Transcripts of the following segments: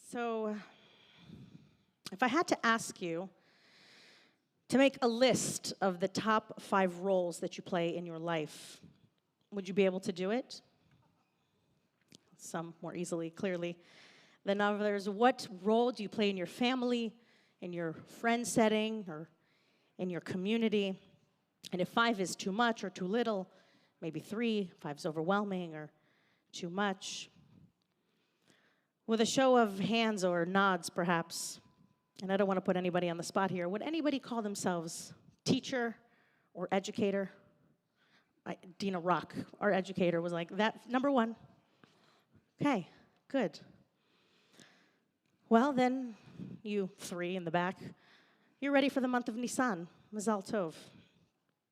So, if I had to ask you to make a list of the top 5 roles that you play in your life, would you be able to do it? Some more easily, clearly, than others. What role do you play in your family, in your friend setting, or in your community? And if 5 is too much or too little, maybe 3, 5 is overwhelming or too much. With a show of hands or nods, perhaps, and I don't want to put anybody on the spot here, would anybody call themselves teacher or educator? Dina Rock, our educator, was like, that number 1. Okay, good. Well, then, you 3 in the back, you're ready for the month of Nisan, Mazal Tov.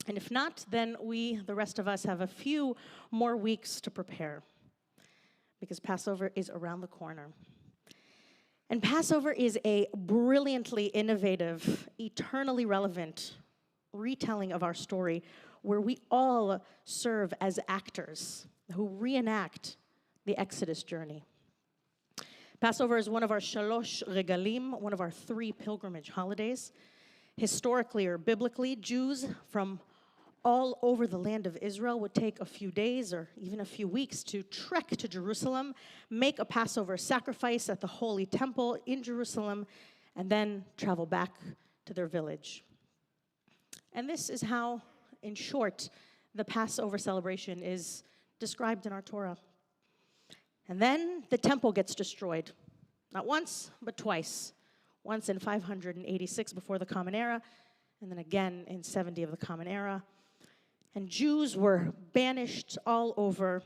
And if not, then we, the rest of us, have a few more weeks to prepare, because Passover is around the corner. And Passover is a brilliantly innovative, eternally relevant retelling of our story, where we all serve as actors who reenact the Exodus journey. Passover is one of our shalosh regalim, one of our 3 pilgrimage holidays. Historically or biblically, Jews from all over the land of Israel would take a few days or even a few weeks to trek to Jerusalem, make a Passover sacrifice at the Holy Temple in Jerusalem, and then travel back to their village. And this is how, in short, the Passover celebration is described in our Torah. And then the temple gets destroyed, not once, but twice. Once in 586 before the Common Era, and then again in 70 of the Common Era. And Jews were banished all over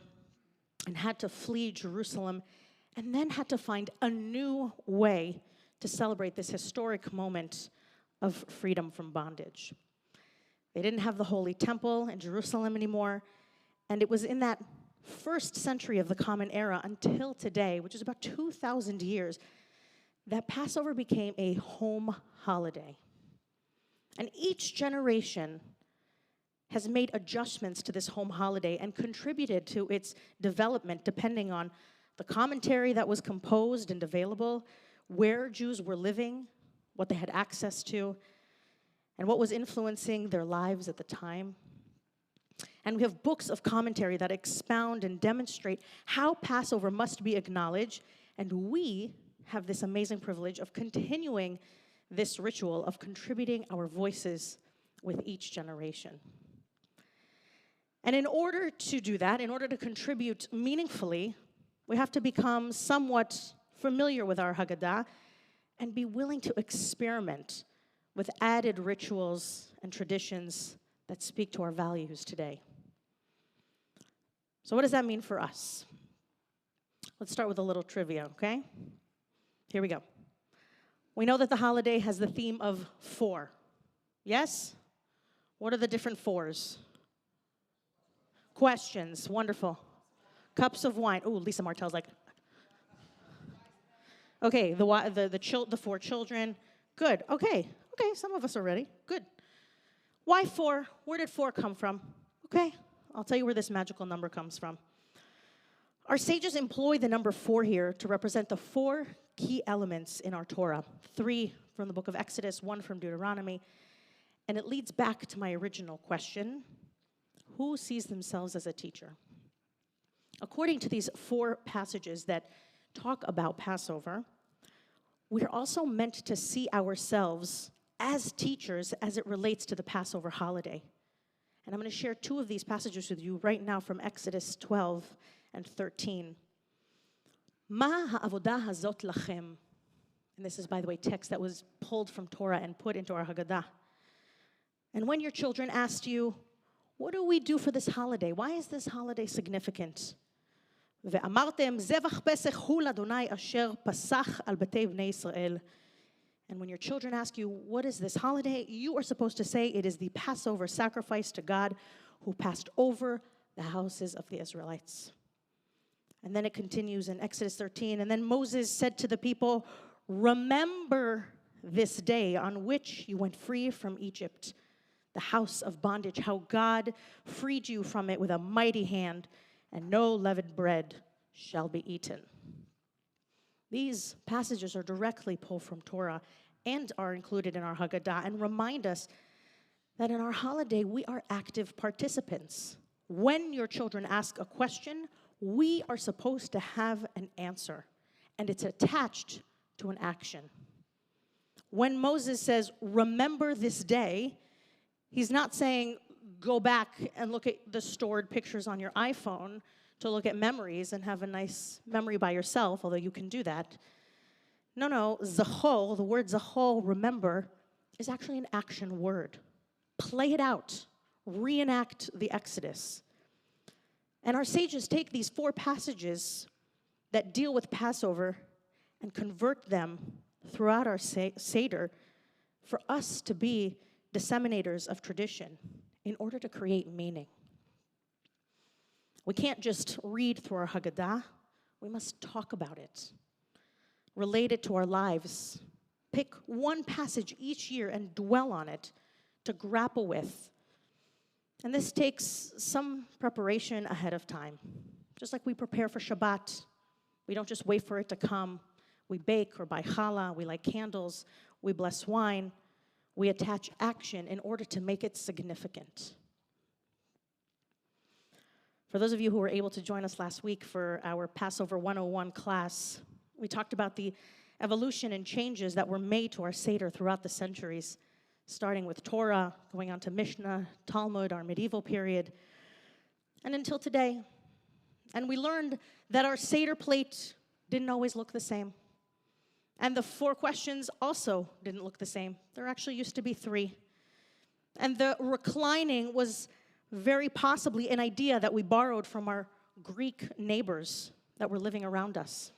and had to flee Jerusalem, and then had to find a new way to celebrate this historic moment of freedom from bondage. They didn't have the Holy Temple in Jerusalem anymore, and it was in that first century of the Common Era until today, which is about 2,000 years, that Passover became a home holiday. And each generation has made adjustments to this home holiday and contributed to its development depending on the commentary that was composed and available, where Jews were living, what they had access to, and what was influencing their lives at the time. And we have books of commentary that expound and demonstrate how Passover must be acknowledged, and we have this amazing privilege of continuing this ritual, of contributing our voices with each generation. And in order to do that, in order to contribute meaningfully, we have to become somewhat familiar with our Haggadah and be willing to experiment with added rituals and traditions that speak to our values today. So what does that mean for us? Let's start with a little trivia, okay? Here we go. We know that the holiday has the theme of 4. Yes? What are the different 4s? Questions. Wonderful. Cups of wine. Oh, Lisa Martell's like. Okay, the 4 children. Good. Okay, some of us are ready. Good. Why 4? Where did 4 come from? Okay, I'll tell you where this magical number comes from. Our sages employ the number 4 here to represent the 4 key elements in our Torah. 3 from the book of Exodus, 1 from Deuteronomy. And it leads back to my original question: who sees themselves as a teacher? According to these 4 passages that talk about Passover, we're also meant to see ourselves as teachers as it relates to the Passover holiday. And I'm going to share 2 of these passages with you right now from Exodus 12 and 13. Ma ha'avodah hazot lachem. And this is, by the way, text that was pulled from Torah and put into our Haggadah. And when your children asked you, what do we do for this holiday? Why is this holiday significant? ואמרתם, זבח פסח הוא לאדוני אשר פסח על בתי בני ישראל. And when your children ask you, what is this holiday? You are supposed to say it is the Passover sacrifice to God who passed over the houses of the Israelites. And then it continues in Exodus 13. And then Moses said to the people, remember this day on which you went free from Egypt, the house of bondage, how God freed you from it with a mighty hand, and no leavened bread shall be eaten. These passages are directly pulled from Torah and are included in our Haggadah and remind us that in our holiday, we are active participants. When your children ask a question, we are supposed to have an answer, and it's attached to an action. When Moses says, remember this day, he's not saying, go back and look at the stored pictures on your iPhone to look at memories and have a nice memory by yourself, although you can do that. No, zachol, the word zachol, remember, is actually an action word. Play it out. Reenact the Exodus. And our sages take these 4 passages that deal with Passover and convert them throughout our Seder for us to be disseminators of tradition in order to create meaning. We can't just read through our Haggadah. We must talk about it, relate it to our lives, pick one passage each year and dwell on it to grapple with. And this takes some preparation ahead of time. Just like we prepare for Shabbat, we don't just wait for it to come. We bake or buy challah, we light candles, we bless wine, we attach action in order to make it significant. For those of you who were able to join us last week for our Passover 101 class, we talked about the evolution and changes that were made to our Seder throughout the centuries, starting with Torah, going on to Mishnah, Talmud, our medieval period, and until today. And we learned that our Seder plate didn't always look the same. And the 4 questions also didn't look the same. There actually used to be 3. And the reclining was very possibly an idea that we borrowed from our Greek neighbors that were living around us.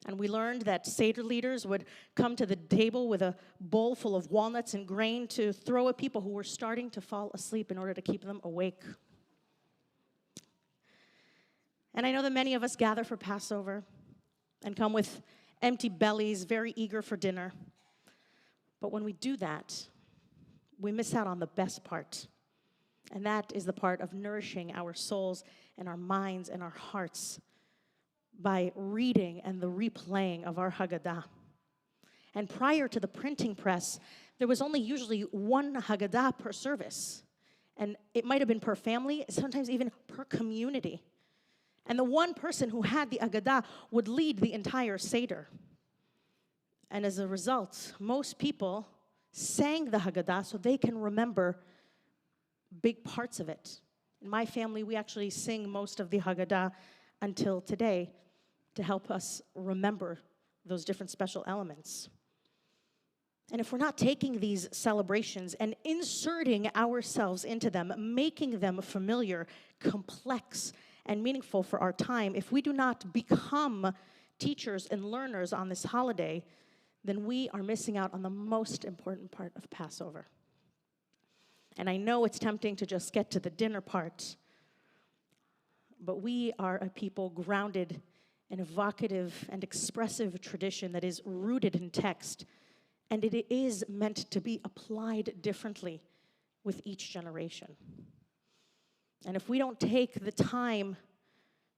And we learned that Seder leaders would come to the table with a bowl full of walnuts and grain to throw at people who were starting to fall asleep in order to keep them awake. And I know that many of us gather for Passover and come with empty bellies, very eager for dinner. But when we do that, we miss out on the best part. And that is the part of nourishing our souls and our minds and our hearts by reading and the replaying of our Haggadah. And prior to the printing press, there was only usually one Haggadah per service. And it might have been per family, sometimes even per community. And the one person who had the Haggadah would lead the entire Seder. And as a result, most people sang the Haggadah so they can remember big parts of it. In my family, we actually sing most of the Haggadah until today to help us remember those different special elements. And if we're not taking these celebrations and inserting ourselves into them, making them familiar, complex, and meaningful for our time, if we do not become teachers and learners on this holiday, then we are missing out on the most important part of Passover. And I know it's tempting to just get to the dinner part, but we are a people grounded in evocative and expressive tradition that is rooted in text, and it is meant to be applied differently with each generation. And if we don't take the time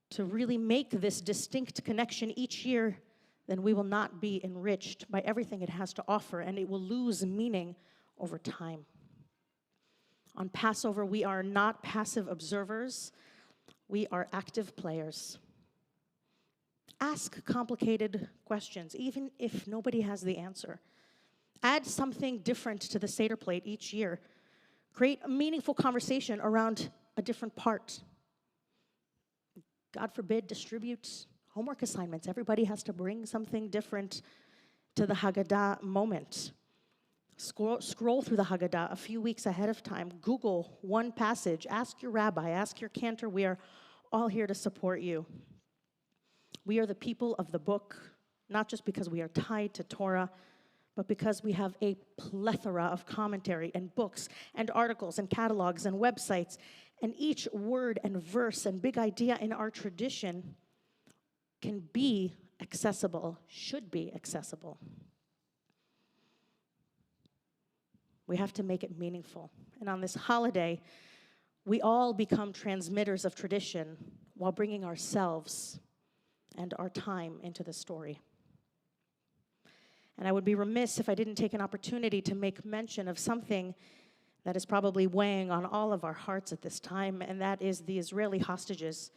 to really make this distinct connection each year, then we will not be enriched by everything it has to offer, and it will lose meaning over time. On Passover, we are not passive observers, we are active players. Ask complicated questions, even if nobody has the answer. Add something different to the Seder plate each year. Create a meaningful conversation around a different part. God forbid, distribute homework assignments. Everybody has to bring something different to the Haggadah moment. Scroll through the Haggadah a few weeks ahead of time. Google one passage. Ask your rabbi. Ask your cantor. We are all here to support you. We are the people of the book, not just because we are tied to Torah, but because we have a plethora of commentary and books and articles and catalogs and websites, and each word and verse and big idea in our tradition can be accessible, should be accessible. We have to make it meaningful. And on this holiday, we all become transmitters of tradition while bringing ourselves and our time into the story. And I would be remiss if I didn't take an opportunity to make mention of something that is probably weighing on all of our hearts at this time, and that is the Israeli hostages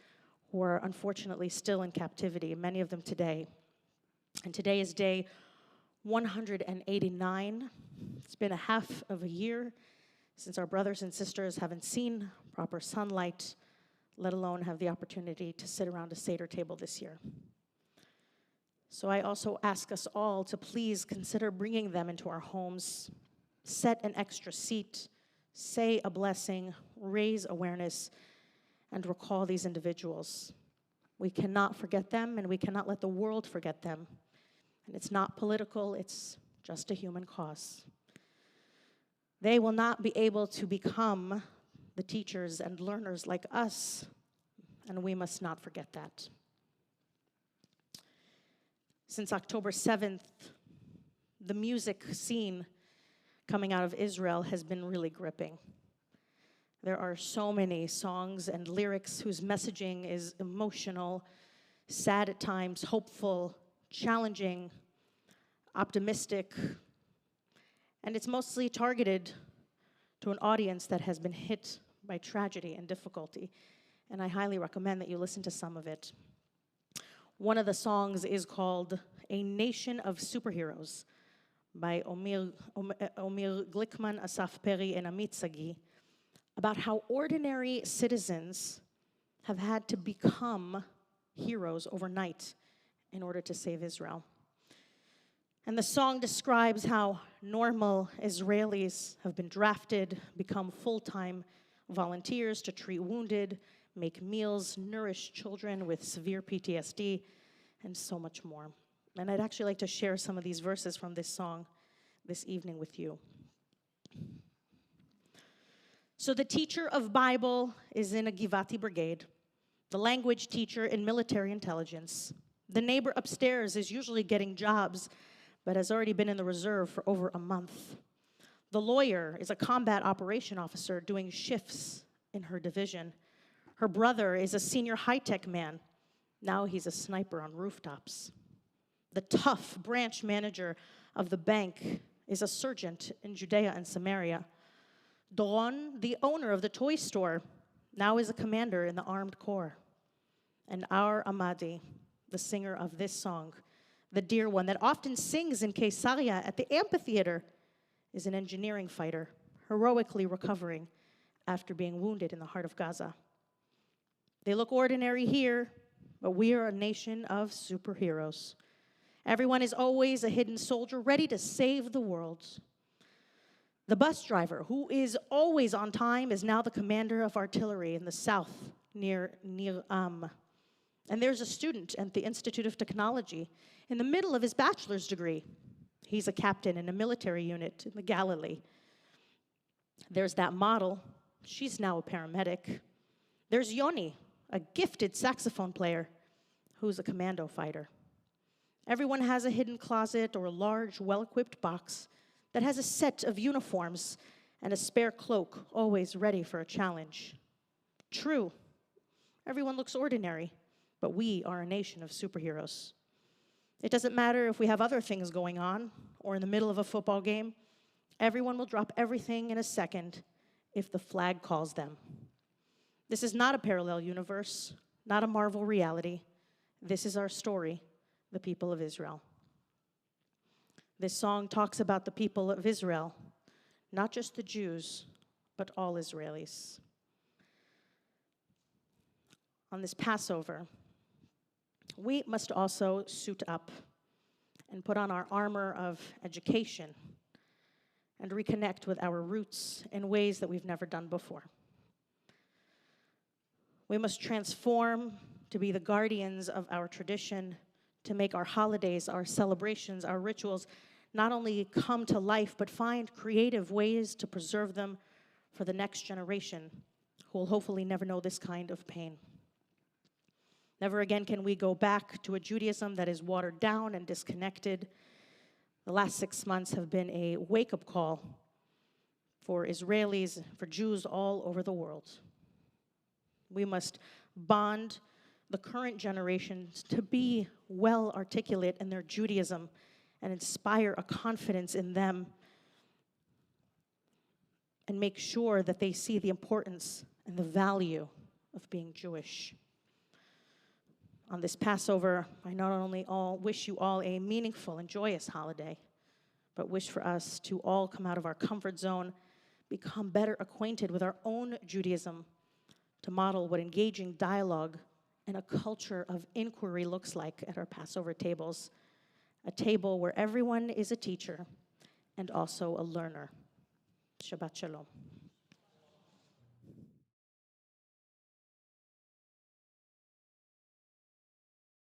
who are unfortunately still in captivity, many of them today. And today is day 189. It's been a half of a year since our brothers and sisters haven't seen proper sunlight, let alone have the opportunity to sit around a Seder table this year. So I also ask us all to please consider bringing them into our homes, set an extra seat, say a blessing, raise awareness, and recall these individuals. We cannot forget them, and we cannot let the world forget them. And it's not political, it's just a human cause. They will not be able to become the teachers and learners like us, and we must not forget that. Since October 7th, the music scene coming out of Israel has been really gripping. There are so many songs and lyrics whose messaging is emotional, sad at times, hopeful, challenging, optimistic, and it's mostly targeted to an audience that has been hit by tragedy and difficulty, and I highly recommend that you listen to some of it. One of the songs is called A Nation of Superheroes by Omir Glickman, Asaf Peri, and Amit Sagi, about how ordinary citizens have had to become heroes overnight in order to save Israel. And the song describes how normal Israelis have been drafted, become full-time volunteers to treat wounded, make meals, nourish children with severe PTSD, and so much more. And I'd actually like to share some of these verses from this song this evening with you. So the teacher of Bible is in a Givati brigade, the language teacher in military intelligence. The neighbor upstairs is usually getting jobs, but has already been in the reserve for over a month. The lawyer is a combat operation officer doing shifts in her division. Her brother is a senior high-tech man. Now he's a sniper on rooftops. The tough branch manager of the bank is a sergeant in Judea and Samaria. Dadoun, the owner of the toy store, now is a commander in the armed corps. And our Amadi, the singer of this song, the dear one that often sings in Caesarea at the amphitheater, is an engineering fighter, heroically recovering after being wounded in the heart of Gaza. They look ordinary here, but we are a nation of superheroes. Everyone is always a hidden soldier ready to save the world. The bus driver, who is always on time, is now the commander of artillery in the south near Nir Am. And there's a student at the Institute of Technology in the middle of his bachelor's degree. He's a captain in a military unit in the Galilee. There's that model. She's now a paramedic. There's Yoni, a gifted saxophone player who's a commando fighter. Everyone has a hidden closet or a large, well-equipped box that has a set of uniforms and a spare cloak, always ready for a challenge. True, everyone looks ordinary, but we are a nation of superheroes. It doesn't matter if we have other things going on or in the middle of a football game. Everyone will drop everything in a second if the flag calls them. This is not a parallel universe, not a Marvel reality. This is our story, the people of Israel. This song talks about the people of Israel, not just the Jews, but all Israelis. On this Passover, we must also suit up and put on our armor of education and reconnect with our roots in ways that we've never done before. We must transform to be the guardians of our tradition, to make our holidays, our celebrations, our rituals not only come to life, but find creative ways to preserve them for the next generation who will hopefully never know this kind of pain. Never again can we go back to a Judaism that is watered down and disconnected. The last 6 months have been a wake-up call for Israelis, for Jews all over the world. We must bond the current generations to be well articulate in their Judaism and inspire a confidence in them and make sure that they see the importance and the value of being Jewish. On this Passover, I not only wish you all a meaningful and joyous holiday, but wish for us to all come out of our comfort zone, become better acquainted with our own Judaism, to model what engaging dialogue and a culture of inquiry looks like at our Passover tables, a table where everyone is a teacher and also a learner. Shabbat Shalom.